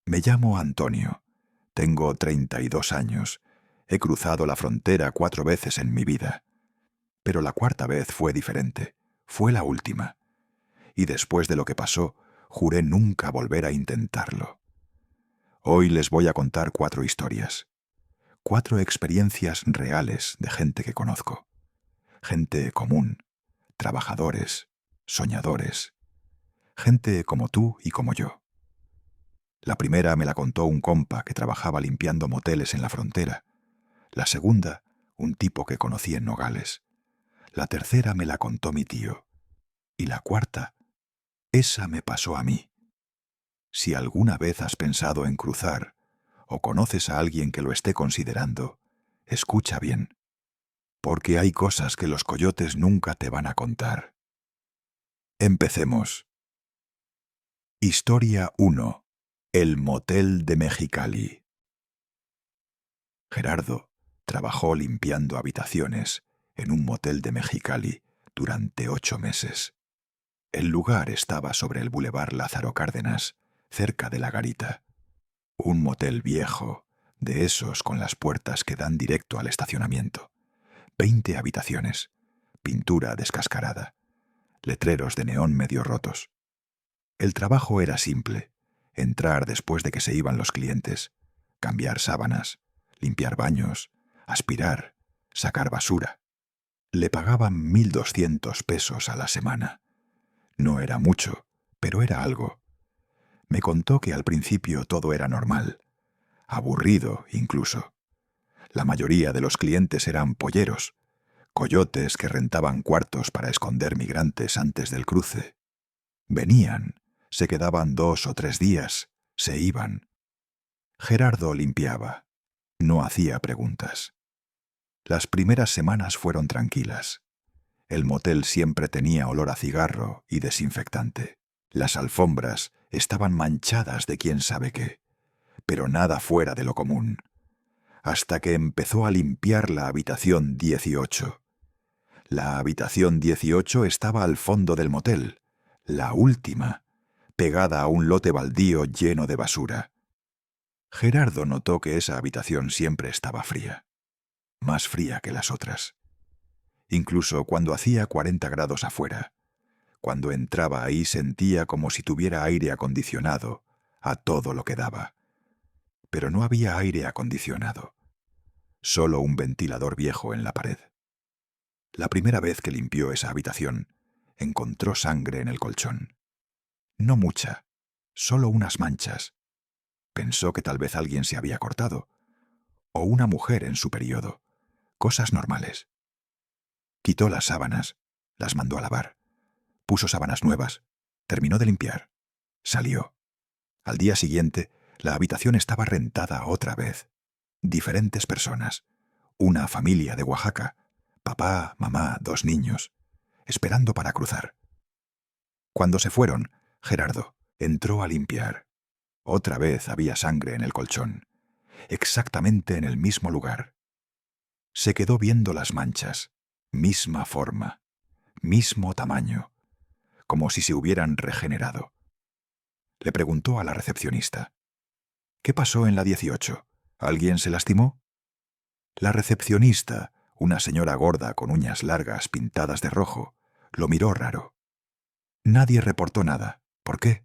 Me llamo Antonio. Tengo 32 años. He cruzado la frontera 4 veces en mi vida. Pero la cuarta vez fue diferente. Fue la última. Y después de lo que pasó, juré nunca volver a intentarlo. Hoy les voy a contar 4 historias. 4 experiencias reales de gente que conozco. Gente común, trabajadores, soñadores. Gente como tú y como yo. La primera me la contó un compa que trabajaba limpiando moteles en la frontera. La segunda, un tipo que conocí en Nogales. La tercera me la contó mi tío. Y la cuarta, esa me pasó a mí. Si alguna vez has pensado en cruzar, o conoces a alguien que lo esté considerando, escucha bien, porque hay cosas que los coyotes nunca te van a contar. Empecemos. Historia 1. El motel de Mexicali. Gerardo trabajó limpiando habitaciones en un motel de Mexicali durante 8 meses. El lugar estaba sobre el Boulevard Lázaro Cárdenas, cerca de la Garita. Un motel viejo, de esos con las puertas que dan directo al estacionamiento. 20 habitaciones, pintura descascarada, letreros de neón medio rotos. El trabajo era simple: entrar después de que se iban los clientes, cambiar sábanas, limpiar baños, aspirar, sacar basura. Le pagaban 1.200 pesos a la semana. No era mucho, pero era algo. Me contó que al principio todo era normal, aburrido incluso. La mayoría de los clientes eran polleros, coyotes que rentaban cuartos para esconder migrantes antes del cruce. Venían, se quedaban 2 o 3 días, se iban. Gerardo limpiaba, no hacía preguntas. Las primeras semanas fueron tranquilas. El motel siempre tenía olor a cigarro y desinfectante. Las alfombras estaban manchadas de quién sabe qué, pero nada fuera de lo común. Hasta que empezó a limpiar la habitación 18. La habitación 18 estaba al fondo del motel, la última, pegada a un lote baldío lleno de basura. Gerardo notó que esa habitación siempre estaba fría, más fría que las otras. Incluso cuando hacía 40 grados afuera, cuando entraba ahí sentía como si tuviera aire acondicionado a todo lo que daba. Pero no había aire acondicionado, solo un ventilador viejo en la pared. La primera vez que limpió esa habitación, encontró sangre en el colchón. No mucha, solo unas manchas. Pensó que tal vez alguien se había cortado, o una mujer en su periodo. Cosas normales. Quitó las sábanas, las mandó a lavar. Puso sábanas nuevas, terminó de limpiar. Salió. Al día siguiente, la habitación estaba rentada otra vez. Diferentes personas. Una familia de Oaxaca. Papá, mamá, 2 niños. Esperando para cruzar. Cuando se fueron, Gerardo entró a limpiar. Otra vez había sangre en el colchón, exactamente en el mismo lugar. Se quedó viendo las manchas, misma forma, mismo tamaño, como si se hubieran regenerado. Le preguntó a la recepcionista: ¿qué pasó en la 18? ¿Alguien se lastimó? La recepcionista, una señora gorda con uñas largas pintadas de rojo, lo miró raro. Nadie reportó nada. ¿Por qué?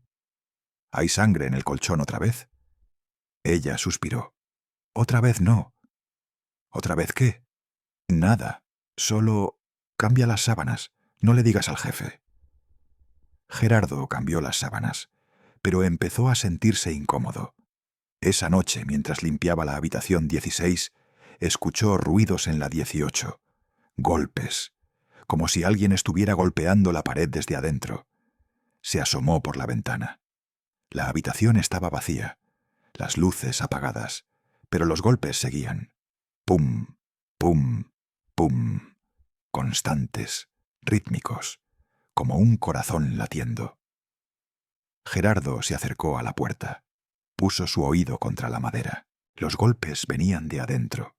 ¿Hay sangre en el colchón otra vez? Ella suspiró. Otra vez no. ¿Otra vez qué? Nada. Solo cambia las sábanas. No le digas al jefe. Gerardo cambió las sábanas, pero empezó a sentirse incómodo. Esa noche, mientras limpiaba la habitación 16, escuchó ruidos en la 18. Golpes, como si alguien estuviera golpeando la pared desde adentro. Se asomó por la ventana. La habitación estaba vacía, las luces apagadas, pero los golpes seguían. Pum, pum, pum, constantes, rítmicos, como un corazón latiendo. Gerardo se acercó a la puerta, puso su oído contra la madera. Los golpes venían de adentro,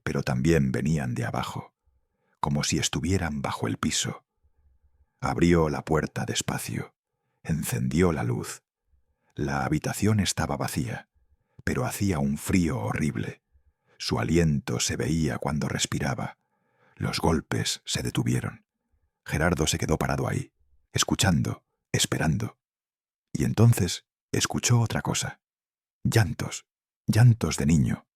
pero también venían de abajo, como si estuvieran bajo el piso. Abrió la puerta despacio, encendió la luz. La habitación estaba vacía, pero hacía un frío horrible. Su aliento se veía cuando respiraba. Los golpes se detuvieron. Gerardo se quedó parado ahí, escuchando, esperando. Y entonces escuchó otra cosa. Llantos, llantos de niño,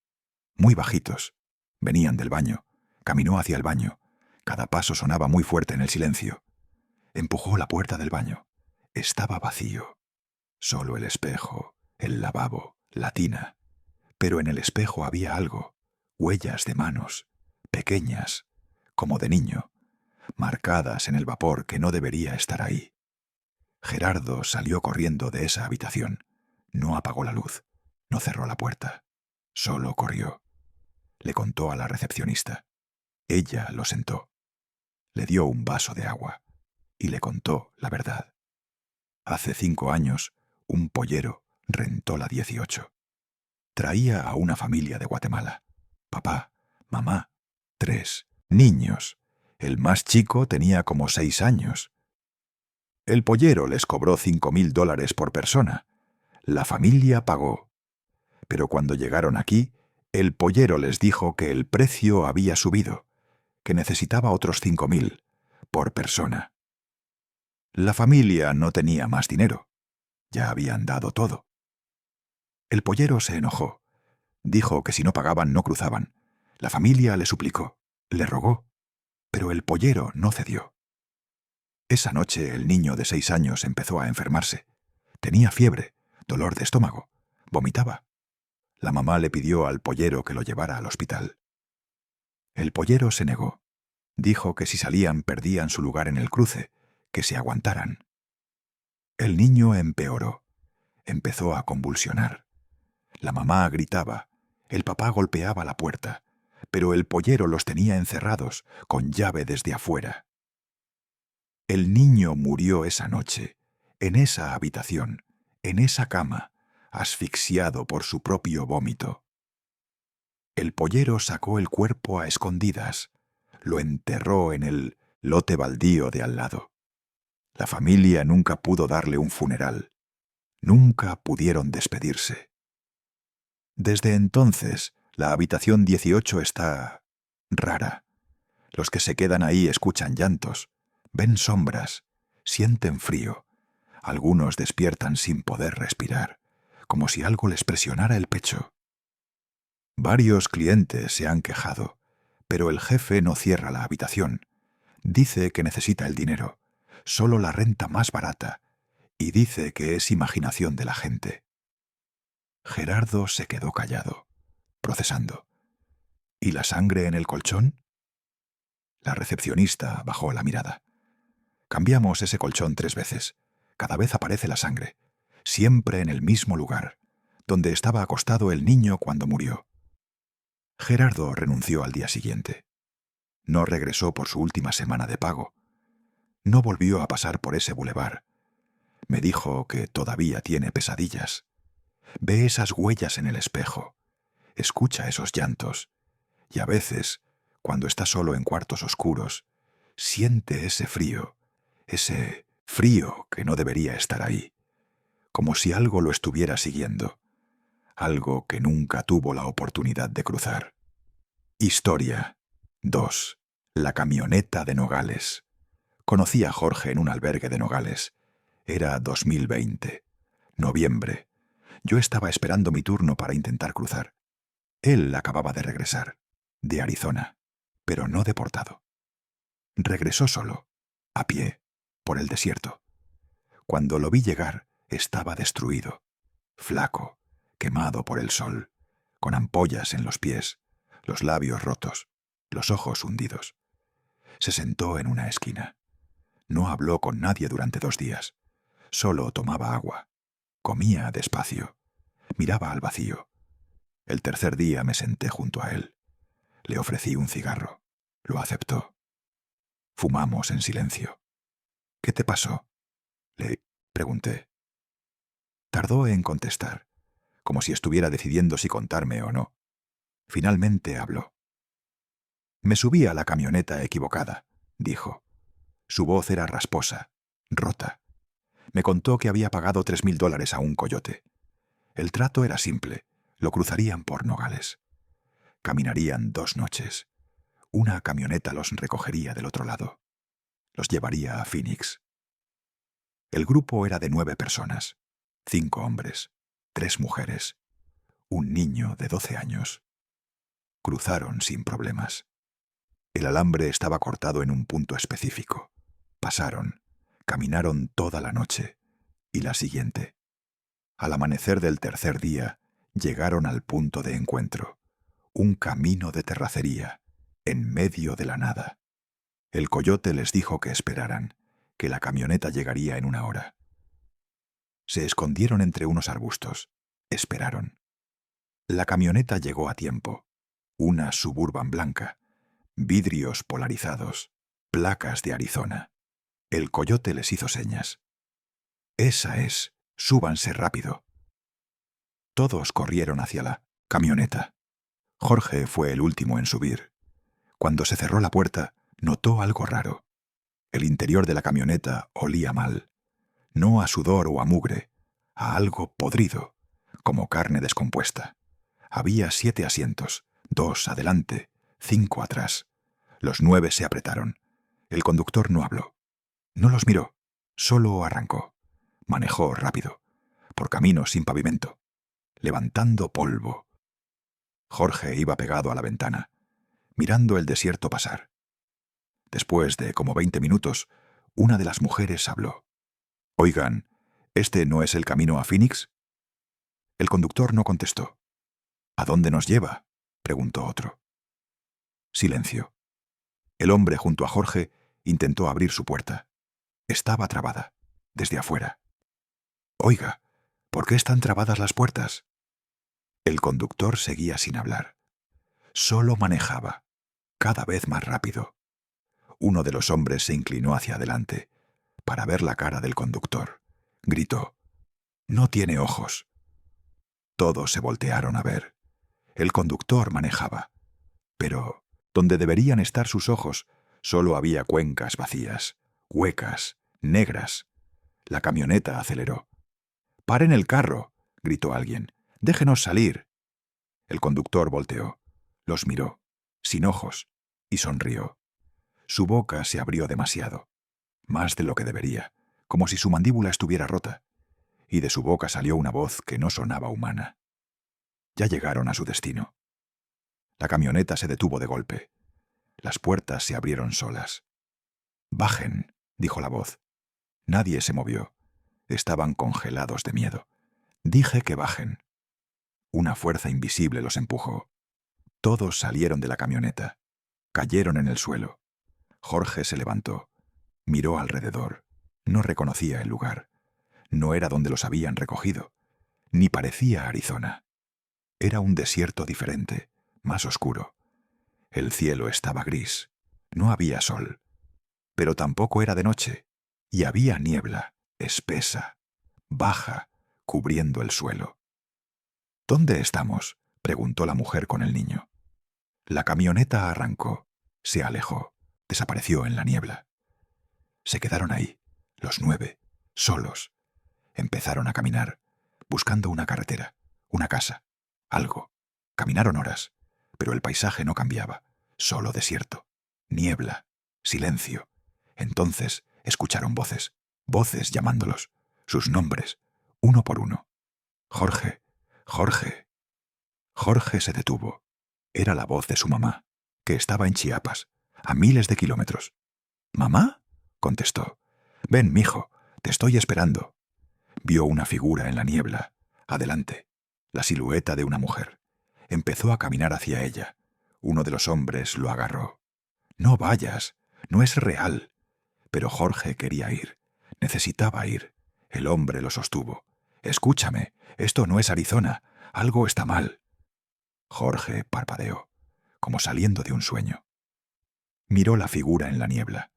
muy bajitos. Venían del baño. Caminó hacia el baño. Cada paso sonaba muy fuerte en el silencio. Empujó la puerta del baño. Estaba vacío. Solo el espejo, el lavabo, la tina. Pero en el espejo había algo, huellas de manos, pequeñas, como de niño, marcadas en el vapor que no debería estar ahí. Gerardo salió corriendo de esa habitación. No apagó la luz, no cerró la puerta. Solo corrió. Le contó a la recepcionista. Ella lo sentó. Le dio un vaso de agua y le contó la verdad. Hace 5 años, un pollero rentó la 18. Traía a una familia de Guatemala. Papá, mamá, 3 niños. El más chico tenía como 6 años. El pollero les cobró $5,000 por persona. La familia pagó. Pero cuando llegaron aquí, el pollero les dijo que el precio había subido, que necesitaba otros 5,000 por persona. La familia no tenía más dinero. Ya habían dado todo. El pollero se enojó. Dijo que si no pagaban no cruzaban. La familia le suplicó, le rogó, pero el pollero no cedió. Esa noche el niño de 6 años empezó a enfermarse. Tenía fiebre, dolor de estómago, vomitaba. La mamá le pidió al pollero que lo llevara al hospital. El pollero se negó. Dijo que si salían perdían su lugar en el cruce, que se aguantaran. El niño empeoró. Empezó a convulsionar. La mamá gritaba, el papá golpeaba la puerta, pero el pollero los tenía encerrados, con llave desde afuera. El niño murió esa noche, en esa habitación, en esa cama, asfixiado por su propio vómito. El pollero sacó el cuerpo a escondidas, lo enterró en el lote baldío de al lado. La familia nunca pudo darle un funeral. Nunca pudieron despedirse. Desde entonces, la habitación 18 está rara. Los que se quedan ahí escuchan llantos, ven sombras, sienten frío. Algunos despiertan sin poder respirar, como si algo les presionara el pecho. Varios clientes se han quejado, pero el jefe no cierra la habitación. Dice que necesita el dinero, solo la renta más barata, y dice que es imaginación de la gente. Gerardo se quedó callado, procesando. ¿Y la sangre en el colchón? La recepcionista bajó la mirada. Cambiamos ese colchón 3 veces. Cada vez aparece la sangre, siempre en el mismo lugar, donde estaba acostado el niño cuando murió. Gerardo renunció al día siguiente. No regresó por su última semana de pago. No volvió a pasar por ese bulevar. Me dijo que todavía tiene pesadillas. Ve esas huellas en el espejo. Escucha esos llantos. Y a veces, cuando está solo en cuartos oscuros, siente ese frío que no debería estar ahí, como si algo lo estuviera siguiendo, algo que nunca tuvo la oportunidad de cruzar. Historia 2. La camioneta de Nogales. Conocí a Jorge en un albergue de Nogales. Era 2020. Noviembre. Yo estaba esperando mi turno para intentar cruzar. Él acababa de regresar, de Arizona, pero no deportado. Regresó solo, a pie, por el desierto. Cuando lo vi llegar, estaba destruido, flaco, quemado por el sol, con ampollas en los pies, los labios rotos, los ojos hundidos. Se sentó en una esquina. No habló con nadie durante 2 días. Solo tomaba agua. Comía despacio. Miraba al vacío. El tercer día me senté junto a él. Le ofrecí un cigarro. Lo aceptó. Fumamos en silencio. ¿Qué te pasó?, le pregunté. Tardó en contestar, como si estuviera decidiendo si contarme o no. Finalmente habló. Me subí a la camioneta equivocada, dijo. Su voz era rasposa, rota. Me contó que había pagado $3.000 a un coyote. El trato era simple. Lo cruzarían por Nogales. Caminarían 2 noches. Una camioneta los recogería del otro lado. Los llevaría a Phoenix. El grupo era de 9 personas. 5 hombres, 3 mujeres, un niño de 12 años. Cruzaron sin problemas. El alambre estaba cortado en un punto específico. Pasaron, caminaron toda la noche y la siguiente. Al amanecer del tercer día, llegaron al punto de encuentro, un camino de terracería, en medio de la nada. El coyote les dijo que esperaran, que la camioneta llegaría en 1 hora. Se escondieron entre unos arbustos. Esperaron. La camioneta llegó a tiempo. Una Suburban blanca, vidrios polarizados, placas de Arizona. El coyote les hizo señas. «Esa es. Súbanse rápido». Todos corrieron hacia la camioneta. Jorge fue el último en subir. Cuando se cerró la puerta, notó algo raro. El interior de la camioneta olía mal. No a sudor o a mugre, a algo podrido, como carne descompuesta. Había 7 asientos, 2 adelante, 5 atrás. Los 9 se apretaron. El conductor no habló. No los miró, solo arrancó. Manejó rápido, por caminos sin pavimento, levantando polvo. Jorge iba pegado a la ventana, mirando el desierto pasar. Después de como 20 minutos, una de las mujeres habló. «Oigan, ¿este no es el camino a Phoenix?» El conductor no contestó. «¿A dónde nos lleva?», preguntó otro. Silencio. El hombre junto a Jorge intentó abrir su puerta. Estaba trabada, desde afuera. «Oiga, ¿por qué están trabadas las puertas?». El conductor seguía sin hablar. Solo manejaba, cada vez más rápido. Uno de los hombres se inclinó hacia adelante para ver la cara del conductor. Gritó: «No tiene ojos». Todos se voltearon a ver. El conductor manejaba, pero donde deberían estar sus ojos solo había cuencas vacías, huecas, negras. La camioneta aceleró. «¡Paren el carro!», gritó alguien. «¡Déjenos salir!». El conductor volteó, los miró, sin ojos, y sonrió. Su boca se abrió demasiado, más de lo que debería, como si su mandíbula estuviera rota, y de su boca salió una voz que no sonaba humana. Ya llegaron a su destino. La camioneta se detuvo de golpe. Las puertas se abrieron solas. «Bajen», dijo la voz. Nadie se movió. Estaban congelados de miedo. «Dije que bajen». Una fuerza invisible los empujó. Todos salieron de la camioneta. Cayeron en el suelo. Jorge se levantó. Miró alrededor. No reconocía el lugar. No era donde los habían recogido. Ni parecía Arizona. Era un desierto diferente, más oscuro. El cielo estaba gris. No había sol. Pero tampoco era de noche. Y había niebla, espesa, baja, cubriendo el suelo. «¿Dónde estamos?», preguntó la mujer con el niño. La camioneta arrancó, se alejó, desapareció en la niebla. Se quedaron ahí, los 9, solos. Empezaron a caminar, buscando una carretera, una casa, algo. Caminaron horas, pero el paisaje no cambiaba, solo desierto, niebla, silencio. Entonces escucharon voces, voces llamándolos, sus nombres, uno por uno. «Jorge, Jorge». Jorge se detuvo. Era la voz de su mamá, que estaba en Chiapas, a miles de kilómetros. «¿Mamá?», contestó. «Ven, mijo, te estoy esperando». Vio una figura en la niebla, adelante, la silueta de una mujer. Empezó a caminar hacia ella. Uno de los hombres lo agarró. «No vayas, no es real». Pero Jorge quería ir, necesitaba ir. El hombre lo sostuvo. «Escúchame, esto no es Arizona, algo está mal». Jorge parpadeó, como saliendo de un sueño. Miró la figura en la niebla.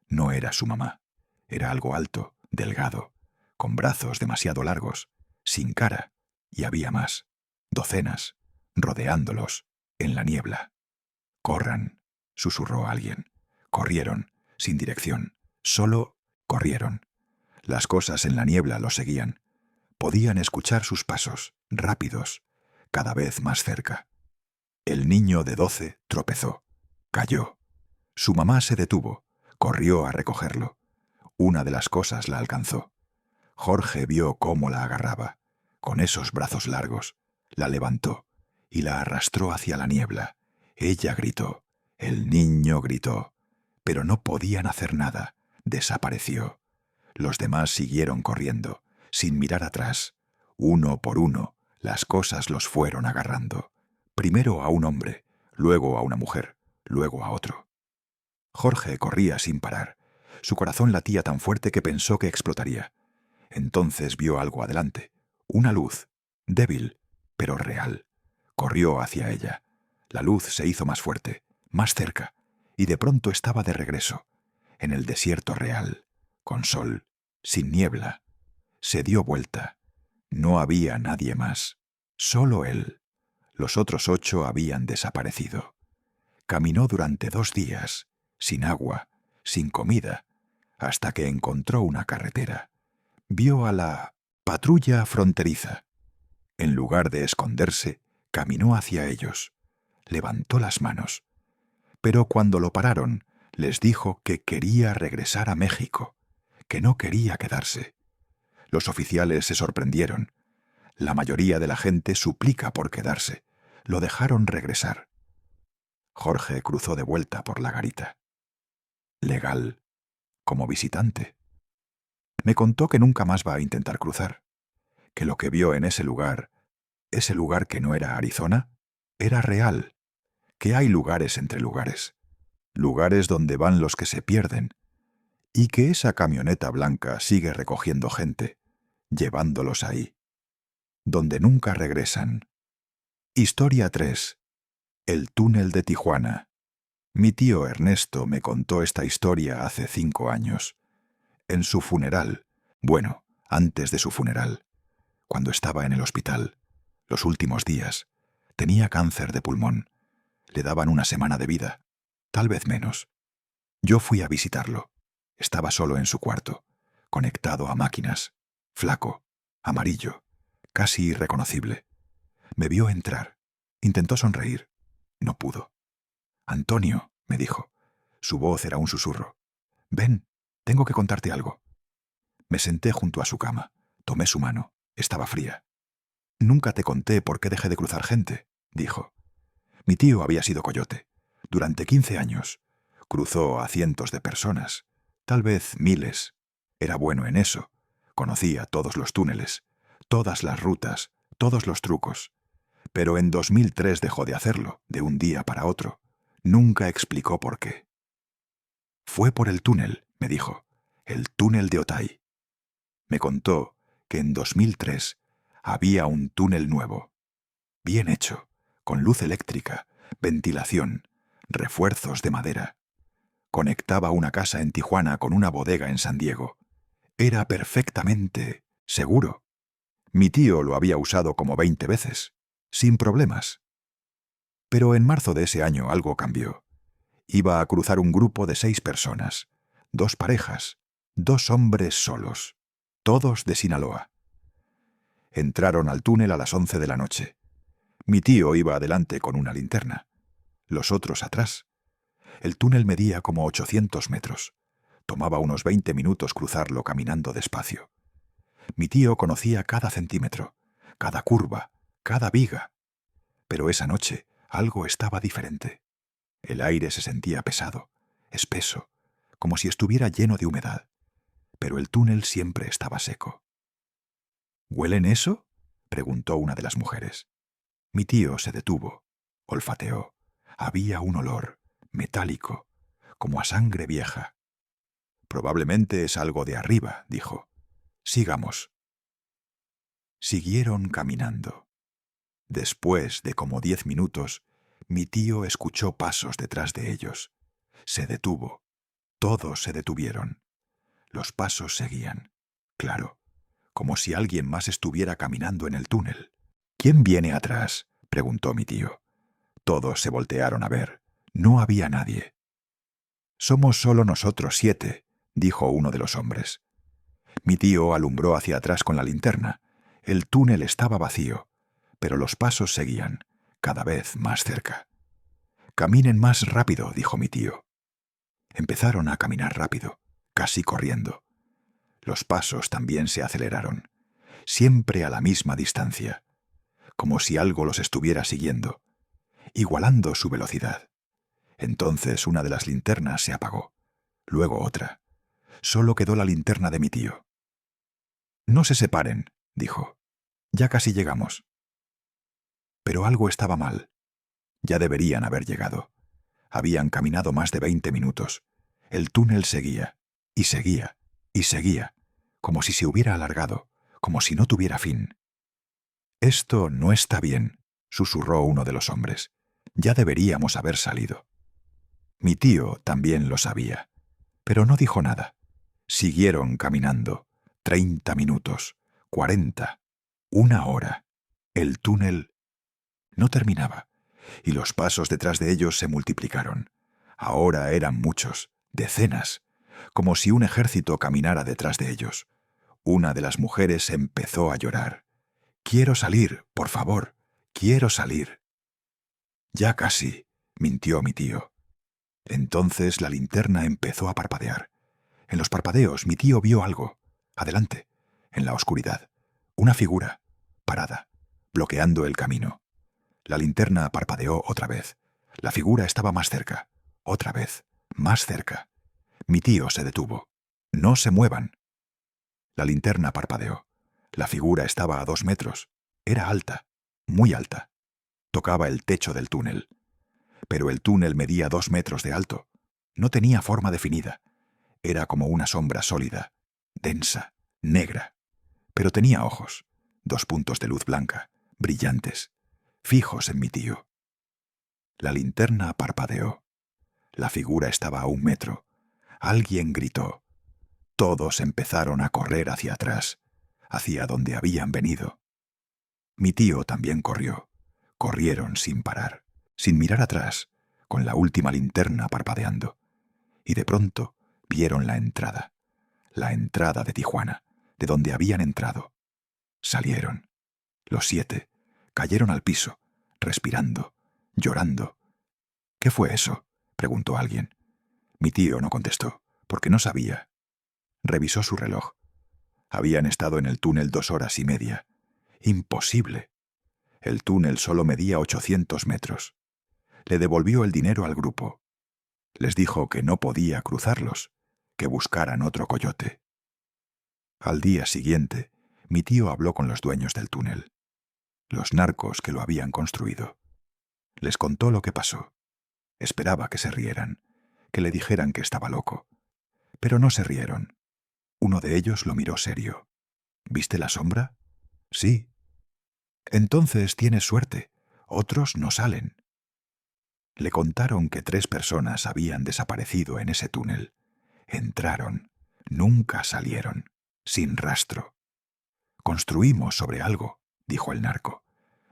No era su mamá. Era algo alto, delgado, con brazos demasiado largos, sin cara, y había más, docenas, rodeándolos, en la niebla. «Corran», susurró alguien. Corrieron, sin dirección, solo corrieron. Las cosas en la niebla lo seguían. Podían escuchar sus pasos, rápidos, cada vez más cerca. El niño de 12 tropezó. Cayó. Su mamá se detuvo. Corrió a recogerlo. Una de las cosas la alcanzó. Jorge vio cómo la agarraba, con esos brazos largos. La levantó y la arrastró hacia la niebla. Ella gritó. El niño gritó. Pero no podían hacer nada. Desapareció. Los demás siguieron corriendo, sin mirar atrás. Uno por uno, las cosas los fueron agarrando. Primero a un hombre, luego a una mujer, luego a otro. Jorge corría sin parar. Su corazón latía tan fuerte que pensó que explotaría. Entonces vio algo adelante, una luz, débil, pero real. Corrió hacia ella. La luz se hizo más fuerte, más cerca, y de pronto estaba de regreso, en el desierto real, con sol, sin niebla. Se dio vuelta. No había nadie más, solo él. Los otros 8 habían desaparecido. Caminó durante 2 días, sin agua, sin comida, hasta que encontró una carretera. Vio a la patrulla fronteriza. En lugar de esconderse, caminó hacia ellos. Levantó las manos. Pero cuando lo pararon, les dijo que quería regresar a México, que no quería quedarse. Los oficiales se sorprendieron. La mayoría de la gente suplica por quedarse. Lo dejaron regresar. Jorge cruzó de vuelta por la garita. Legal, como visitante. Me contó que nunca más va a intentar cruzar, que lo que vio en ese lugar que no era Arizona, era real, que hay lugares entre lugares, lugares donde van los que se pierden, y que esa camioneta blanca sigue recogiendo gente, llevándolos ahí, donde nunca regresan. Historia 3. El túnel de Tijuana. Mi tío Ernesto me contó esta historia hace 5 años. En su funeral, bueno, antes de su funeral, cuando estaba en el hospital, los últimos días, tenía cáncer de pulmón. Le daban 1 semana de vida, tal vez menos. Yo fui a visitarlo. Estaba solo en su cuarto, conectado a máquinas, flaco, amarillo, casi irreconocible. Me vio entrar. Intentó sonreír. No pudo. «Antonio», me dijo. Su voz era un susurro. «Ven, tengo que contarte algo». Me senté junto a su cama. Tomé su mano. Estaba fría. «Nunca te conté por qué dejé de cruzar gente», dijo. Mi tío había sido coyote. Durante 15 años. Cruzó a cientos de personas, tal vez miles. Era bueno en eso. Conocía todos los túneles, todas las rutas, todos los trucos. Pero en 2003 dejó de hacerlo, de un día para otro. Nunca explicó por qué. «Fue por el túnel», me dijo, «el túnel de Otay». Me contó que en 2003 había un túnel nuevo, bien hecho, con luz eléctrica, ventilación, refuerzos de madera. Conectaba una casa en Tijuana con una bodega en San Diego. Era perfectamente seguro. Mi tío lo había usado como 20 veces, sin problemas. Pero en marzo de ese año algo cambió. Iba a cruzar un grupo de 6 personas, 2 parejas, 2 hombres solos, todos de Sinaloa. Entraron al túnel a las 11 de la noche. Mi tío iba adelante con una linterna, los otros atrás. El túnel medía como 800 metros. Tomaba unos 20 minutos cruzarlo caminando despacio. Mi tío conocía cada centímetro, cada curva, cada viga. Pero esa noche algo estaba diferente. El aire se sentía pesado, espeso, como si estuviera lleno de humedad. Pero el túnel siempre estaba seco. «¿Huelen eso?», preguntó una de las mujeres. Mi tío se detuvo, olfateó. Había un olor, metálico, como a sangre vieja. «Probablemente es algo de arriba», dijo. «Sigamos». Siguieron caminando. Después de como 10 minutos, mi tío escuchó pasos detrás de ellos. Se detuvo. Todos se detuvieron. Los pasos seguían. Claro, como si alguien más estuviera caminando en el túnel. «¿Quién viene atrás?», preguntó mi tío. Todos se voltearon a ver. No había nadie. «Somos solo nosotros 7», dijo uno de los hombres. Mi tío alumbró hacia atrás con la linterna. El túnel estaba vacío, pero los pasos seguían, cada vez más cerca. «Caminen más rápido», dijo mi tío. Empezaron a caminar rápido, casi corriendo. Los pasos también se aceleraron, siempre a la misma distancia, como si algo los estuviera siguiendo, igualando su velocidad. Entonces una de las linternas se apagó, luego otra. Solo quedó la linterna de mi tío. «No se separen», dijo. «Ya casi llegamos». Pero algo estaba mal. Ya deberían haber llegado. Habían caminado más de 20 minutos. El túnel seguía, y seguía, y seguía, como si se hubiera alargado, como si no tuviera fin. «Esto no está bien», susurró uno de los hombres. «Ya deberíamos haber salido». Mi tío también lo sabía, pero no dijo nada. Siguieron caminando. 30 minutos, 40, 1 hora. El túnel no terminaba, y los pasos detrás de ellos se multiplicaron. Ahora eran muchos, decenas, como si un ejército caminara detrás de ellos. Una de las mujeres empezó a llorar. «Quiero salir, por favor, quiero salir». «Ya casi», mintió mi tío. Entonces la linterna empezó a parpadear. En los parpadeos mi tío vio algo. Adelante, en la oscuridad, una figura, parada, bloqueando el camino. La linterna parpadeó otra vez. La figura estaba más cerca. Otra vez, más cerca. Mi tío se detuvo. «No se muevan». La linterna parpadeó. La figura estaba a 2 metros. Era alta, muy alta. Tocaba el techo del túnel. Pero el túnel medía 2 metros de alto. No tenía forma definida. Era como una sombra sólida, densa, negra. Pero tenía ojos, 2 puntos de luz blanca, brillantes, fijos en mi tío. La linterna parpadeó. La figura estaba a 1 metro. Alguien gritó. Todos empezaron a correr hacia atrás, hacia donde habían venido. Mi tío también corrió. Corrieron sin parar, sin mirar atrás, con la última linterna parpadeando. Y de pronto vieron la entrada de Tijuana, de donde habían entrado. Salieron. Los 7 cayeron al piso, respirando, llorando. «¿Qué fue eso?», preguntó alguien. Mi tío no contestó, porque no sabía. Revisó su reloj. Habían estado en el túnel 2 horas y media. Imposible. El túnel solo medía 800 metros. Le devolvió el dinero al grupo. Les dijo que no podía cruzarlos, que buscaran otro coyote. Al día siguiente, mi tío habló con los dueños del túnel, los narcos que lo habían construido. Les contó lo que pasó. Esperaba que se rieran, que le dijeran que estaba loco. Pero no se rieron. Uno de ellos lo miró serio. «¿Viste la sombra?». «Sí». «Entonces tienes suerte. Otros no salen». Le contaron que 3 personas habían desaparecido en ese túnel. Entraron, nunca salieron, sin rastro. «Construimos sobre algo», dijo el narco.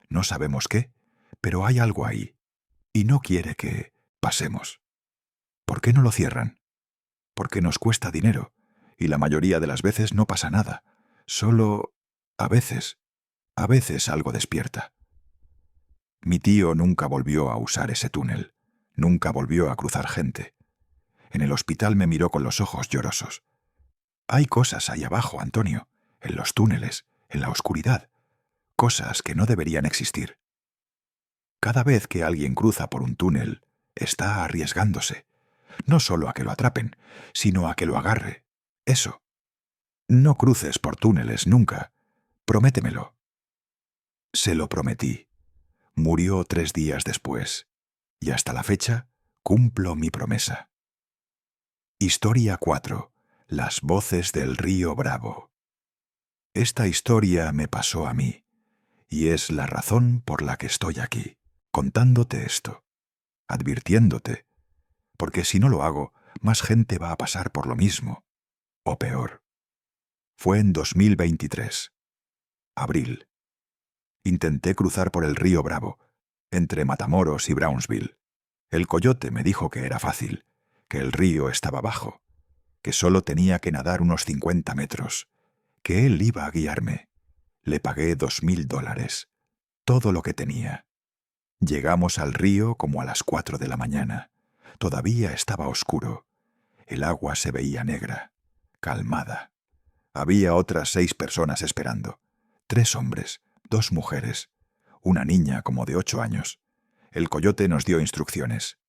«No sabemos qué, pero hay algo ahí, y no quiere que pasemos». «¿Por qué no lo cierran?». «Porque nos cuesta dinero, y la mayoría de las veces no pasa nada. Solo a veces algo despierta». Mi tío nunca volvió a usar ese túnel, nunca volvió a cruzar gente. En el hospital me miró con los ojos llorosos. «Hay cosas ahí abajo, Antonio, en los túneles, en la oscuridad, cosas que no deberían existir. Cada vez que alguien cruza por un túnel, está arriesgándose, no solo a que lo atrapen, sino a que lo agarre. Eso. No cruces por túneles nunca. Prométemelo». Se lo prometí. Murió 3 días después, y hasta la fecha cumplo mi promesa. Historia 4. Las voces del río Bravo. Esta historia me pasó a mí, y es la razón por la que estoy aquí, contándote esto, advirtiéndote, porque si no lo hago, más gente va a pasar por lo mismo, o peor. Fue en 2023. Abril. Intenté cruzar por el río Bravo, entre Matamoros y Brownsville. El coyote me dijo que era fácil, que el río estaba bajo, que solo tenía que nadar unos 50 metros, que él iba a guiarme. Le pagué $2000, todo lo que tenía. Llegamos al río como a las 4 de la mañana. Todavía estaba oscuro. El agua se veía negra, calmada. Había otras 6 personas esperando. 3 hombres, 2 mujeres, una niña como de 8 años. El coyote nos dio instrucciones.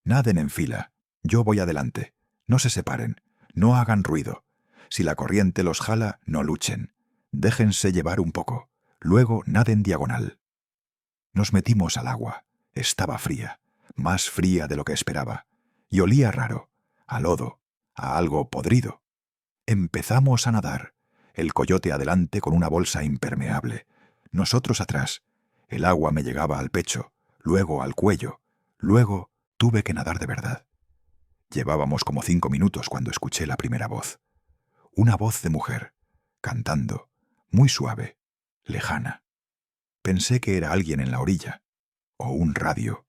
Naden en fila. Yo voy adelante. No se separen. No hagan ruido. Si la corriente los jala, no luchen. Déjense llevar un poco. Luego naden diagonal. Nos metimos al agua. Estaba fría, más fría de lo que esperaba. Y olía raro, a lodo, a algo podrido. Empezamos a nadar. El coyote adelante con una bolsa impermeable. Nosotros atrás. El agua me llegaba al pecho, luego al cuello. Luego tuve que nadar de verdad. Llevábamos como 5 minutos cuando escuché la primera voz. Una voz de mujer, cantando, muy suave, lejana. Pensé que era alguien en la orilla, o un radio,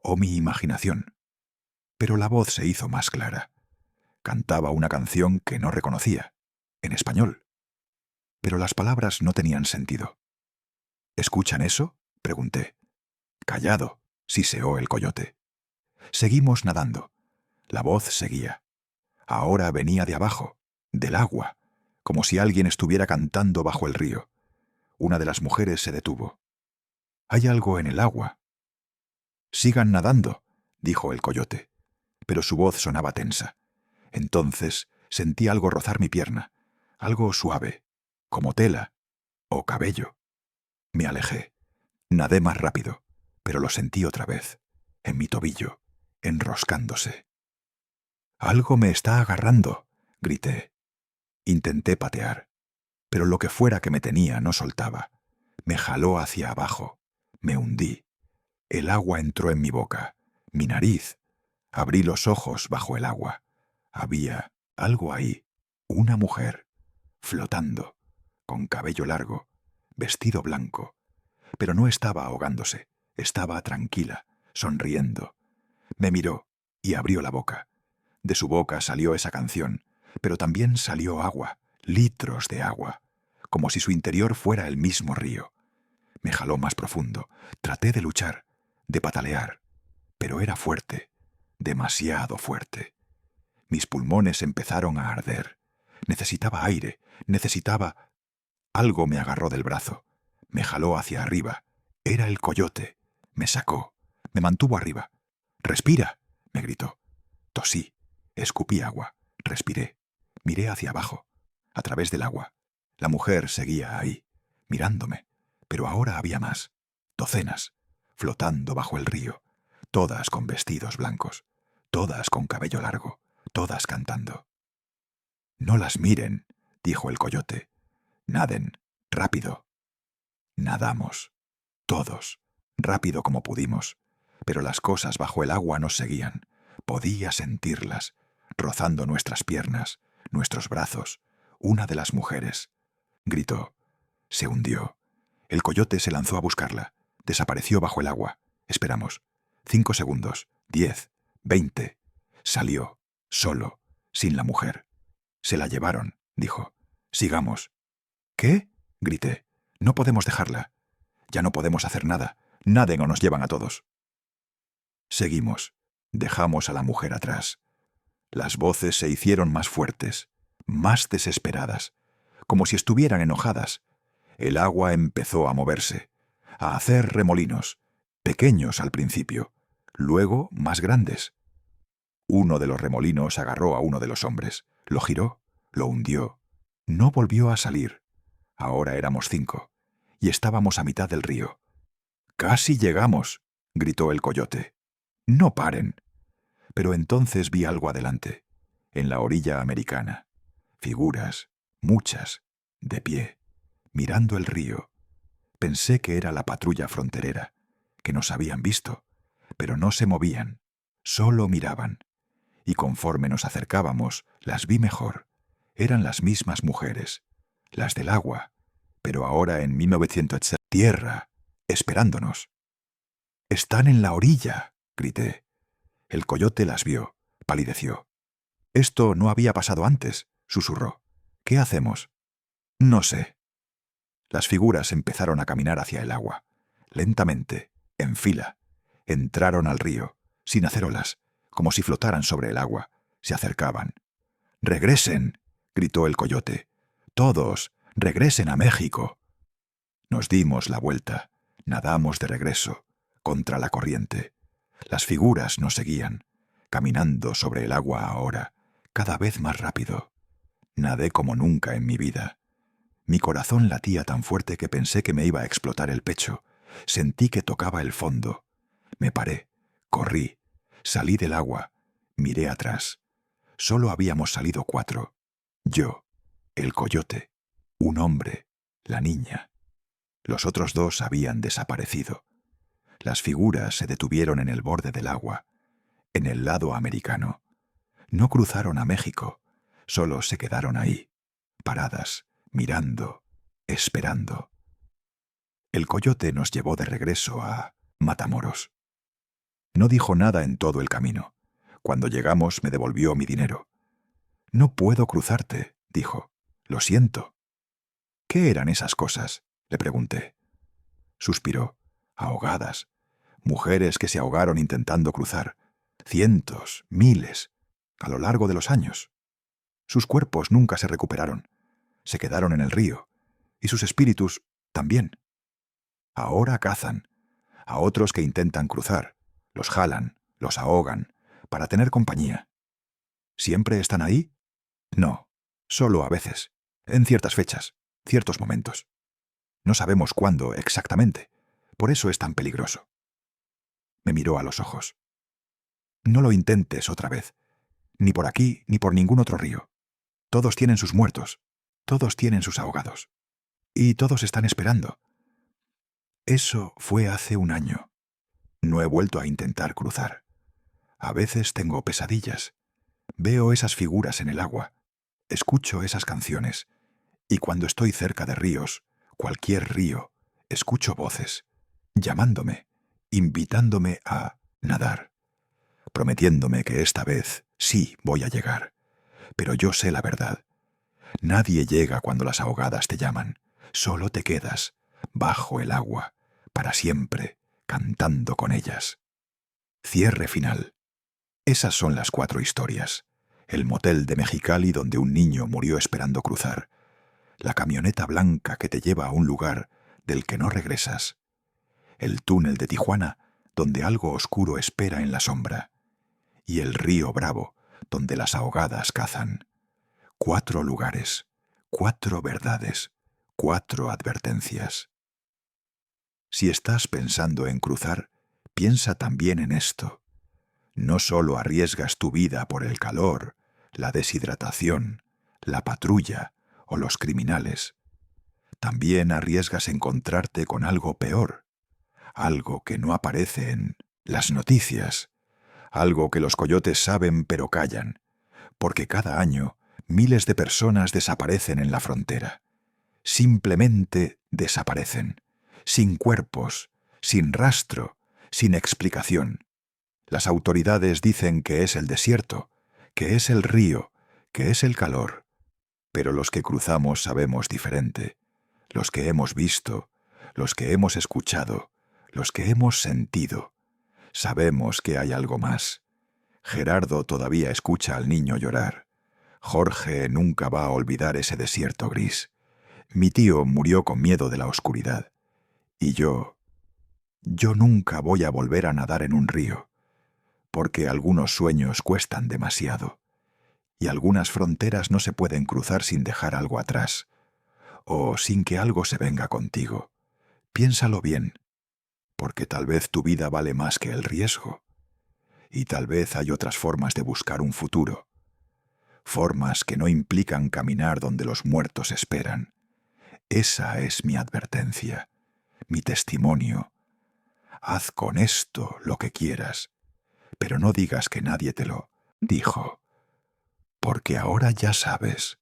o mi imaginación. Pero la voz se hizo más clara. Cantaba una canción que no reconocía, en español. Pero las palabras no tenían sentido. ¿Escuchan eso?, pregunté. Callado, siseó el coyote. Seguimos nadando. La voz seguía. Ahora venía de abajo, del agua, como si alguien estuviera cantando bajo el río. Una de las mujeres se detuvo. «Hay algo en el agua». «Sigan nadando», dijo el coyote, pero su voz sonaba tensa. Entonces sentí algo rozar mi pierna, algo suave, como tela o cabello. Me alejé. Nadé más rápido, pero lo sentí otra vez, en mi tobillo, enroscándose. «Algo me está agarrando», grité. Intenté patear, pero lo que fuera que me tenía no soltaba. Me jaló hacia abajo. Me hundí. El agua entró en mi boca, mi nariz. Abrí los ojos bajo el agua. Había algo ahí, una mujer, flotando, con cabello largo, vestido blanco. Pero no estaba ahogándose, estaba tranquila, sonriendo. Me miró y abrió la boca. De su boca salió esa canción, pero también salió agua, litros de agua, como si su interior fuera el mismo río. Me jaló más profundo. Traté de luchar, de patalear, pero era fuerte, demasiado fuerte. Mis pulmones empezaron a arder. Necesitaba aire, necesitaba... Algo me agarró del brazo, me jaló hacia arriba. Era el coyote. Me sacó, me mantuvo arriba. «¡Respira!», me gritó. Tosí, escupí agua, respiré, miré hacia abajo, a través del agua. La mujer seguía ahí, mirándome, pero ahora había más, docenas, flotando bajo el río, todas con vestidos blancos, todas con cabello largo, todas cantando. «No las miren», dijo el coyote. «Naden, rápido». Nadamos, todos, rápido como pudimos, pero las cosas bajo el agua nos seguían. Podía sentirlas, rozando nuestras piernas, nuestros brazos. Una de las mujeres gritó. Se hundió. El coyote se lanzó a buscarla. Desapareció bajo el agua. Esperamos. 5 segundos. 10. 20. Salió, solo, sin la mujer. «Se la llevaron», dijo. «Sigamos». «¿Qué?», grité. «No podemos dejarla. Ya no podemos hacer nada. Naden o nos llevan a todos». Seguimos. Dejamos a la mujer atrás. Las voces se hicieron más fuertes, más desesperadas, como si estuvieran enojadas. El agua empezó a moverse, a hacer remolinos, pequeños al principio, luego más grandes. Uno de los remolinos agarró a uno de los hombres, lo giró, lo hundió. No volvió a salir. Ahora éramos 5, y estábamos a mitad del río. «¡Casi llegamos!», gritó el coyote. «No paren». Pero entonces vi algo adelante, en la orilla americana. Figuras, muchas, de pie, mirando el río. Pensé que era la patrulla fronterera, que nos habían visto, pero no se movían, solo miraban. Y conforme nos acercábamos, las vi mejor. Eran las mismas mujeres, las del agua, pero ahora en 1900 tierra, esperándonos. «¡Están en la orilla!», grité. El coyote las vio, palideció. «Esto no había pasado antes», susurró. «¿Qué hacemos?». No sé. Las figuras empezaron a caminar hacia el agua. Lentamente, en fila. Entraron al río, sin hacer olas, como si flotaran sobre el agua. Se acercaban. «¡Regresen!», gritó el coyote. «¡Todos! ¡Regresen a México!». Nos dimos la vuelta. Nadamos de regreso, contra la corriente. Las figuras nos seguían, caminando sobre el agua ahora, cada vez más rápido. Nadé como nunca en mi vida. Mi corazón latía tan fuerte que pensé que me iba a explotar el pecho. Sentí que tocaba el fondo. Me paré, corrí, salí del agua, miré atrás. Solo habíamos salido 4. Yo, el coyote, un hombre, la niña. Los otros 2 habían desaparecido. Las figuras se detuvieron en el borde del agua, en el lado americano. No cruzaron a México, solo se quedaron ahí, paradas, mirando, esperando. El coyote nos llevó de regreso a Matamoros. No dijo nada en todo el camino. Cuando llegamos me devolvió mi dinero. «No puedo cruzarte», dijo. «Lo siento». «¿Qué eran esas cosas?», le pregunté. Suspiró. «Ahogadas. Mujeres que se ahogaron intentando cruzar. Cientos, miles, a lo largo de los años. Sus cuerpos nunca se recuperaron. Se quedaron en el río. Y sus espíritus también. Ahora cazan. A otros que intentan cruzar. Los jalan, los ahogan, para tener compañía. ¿Siempre están ahí? No. Solo a veces. En ciertas fechas. Ciertos momentos. No sabemos cuándo exactamente. Por eso es tan peligroso». Me miró a los ojos. «No lo intentes otra vez. Ni por aquí ni por ningún otro río. Todos tienen sus muertos. Todos tienen sus ahogados. Y todos están esperando». Eso fue hace 1 año. No he vuelto a intentar cruzar. A veces tengo pesadillas. Veo esas figuras en el agua. Escucho esas canciones. Y cuando estoy cerca de ríos, cualquier río, escucho voces, llamándome, invitándome a nadar, prometiéndome que esta vez sí voy a llegar. Pero yo sé la verdad. Nadie llega cuando las ahogadas te llaman. Solo te quedas, bajo el agua, para siempre, cantando con ellas. Cierre final. Esas son las 4 historias. El motel de Mexicali donde un niño murió esperando cruzar. La camioneta blanca que te lleva a un lugar del que no regresas. El túnel de Tijuana donde algo oscuro espera en la sombra. Y el río Bravo donde las ahogadas cazan. 4 lugares, 4 verdades, 4 advertencias. Si estás pensando en cruzar, piensa también en esto. No solo arriesgas tu vida por el calor, la deshidratación, la patrulla o los criminales. También arriesgas encontrarte con algo peor, algo que no aparece en las noticias, algo que los coyotes saben pero callan, porque cada año miles de personas desaparecen en la frontera. Simplemente desaparecen, sin cuerpos, sin rastro, sin explicación. Las autoridades dicen que es el desierto, que es el río, que es el calor. Pero los que cruzamos sabemos diferente. Los que hemos visto, los que hemos escuchado, los que hemos sentido. Sabemos que hay algo más. Gerardo todavía escucha al niño llorar. Jorge nunca va a olvidar ese desierto gris. Mi tío murió con miedo de la oscuridad. Y yo nunca voy a volver a nadar en un río, porque algunos sueños cuestan demasiado, y algunas fronteras no se pueden cruzar sin dejar algo atrás, o sin que algo se venga contigo. Piénsalo bien, porque tal vez tu vida vale más que el riesgo, y tal vez hay otras formas de buscar un futuro, formas que no implican caminar donde los muertos esperan. Esa es mi advertencia, mi testimonio. Haz con esto lo que quieras, pero no digas que nadie te lo dijo, porque ahora ya sabes,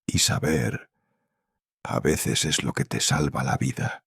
y saber a veces es lo que te salva la vida.